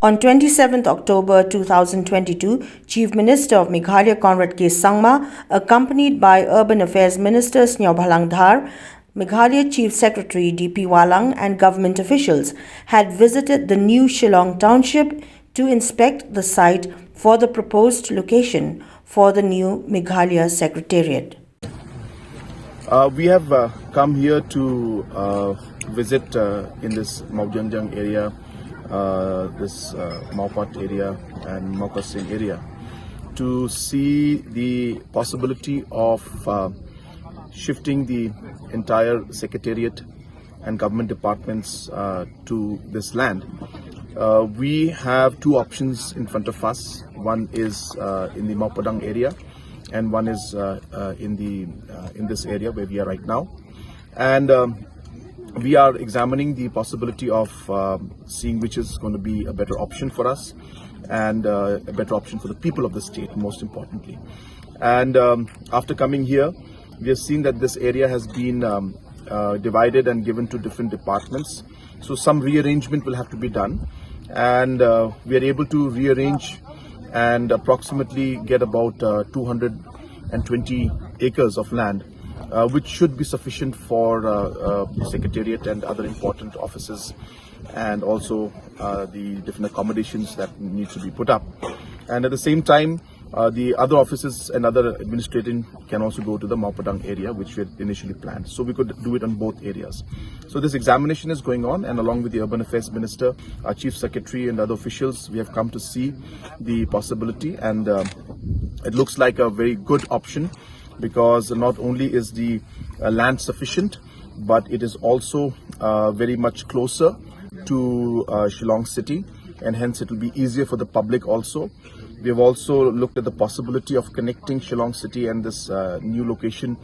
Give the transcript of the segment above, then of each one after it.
On 27th October 2022, Chief Minister of Meghalaya Conrad K Sangma, accompanied by Urban Affairs Minister Sniawbhalang Dhar, Meghalaya Chief Secretary P Wahlang and government officials had visited the new Shillong Township to inspect the site for the proposed location for the new Meghalaya Secretariat. We have come here to visit in this Mawjangjang area, this Mawpat area and Mawkasing area, to see the possibility of shifting the entire secretariat and government departments to this land. We have two options in front of us. One is in the Mawpadang area, and one is in this area where we are right now. And we are examining the possibility of seeing which is going to be a better option for us and a better option for the people of the state, most importantly. And after coming here, we have seen that this area has been divided and given to different departments. So some rearrangement will have to be done. And we are able to rearrange and approximately get about 220 acres of land, which should be sufficient for the Secretariat and other important offices, and also the different accommodations that need to be put up. And at the same time, the other offices and other administrating can also go to the Mawpadang area, which we had initially planned. So we could do it on both areas. So this examination is going on, and along with the Urban Affairs Minister, our Chief Secretary and other officials, we have come to see the possibility, and it looks like a very good option, because not only is the land sufficient, but it is also very much closer to Shillong city, and hence it will be easier for the public also. We have also looked at the possibility of connecting Shillong city and this new location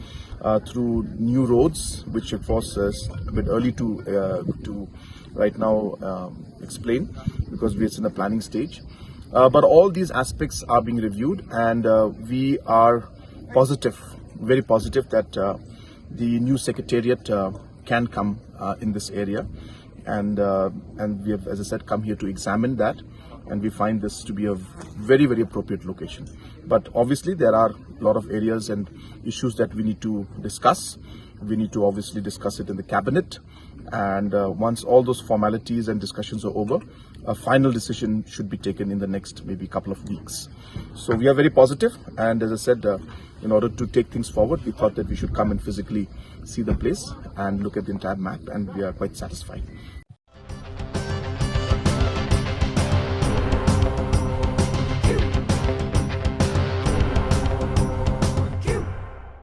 through new roads, which of course is a bit early to right now explain, because we're in the planning stage. But all these aspects are being reviewed, and we are positive, very positive, that the new secretariat can come in this area, and we have, as I said, come here to examine that, and we find this to be a very, very appropriate location. But obviously there are a lot of areas and issues that we need to discuss. We need to obviously discuss it in the cabinet, and once all those formalities and discussions are over, a final decision should be taken in the next maybe couple of weeks. So we are very positive, and as I said, in order to take things forward, we thought that we should come and physically see the place and look at the entire map, and we are quite satisfied.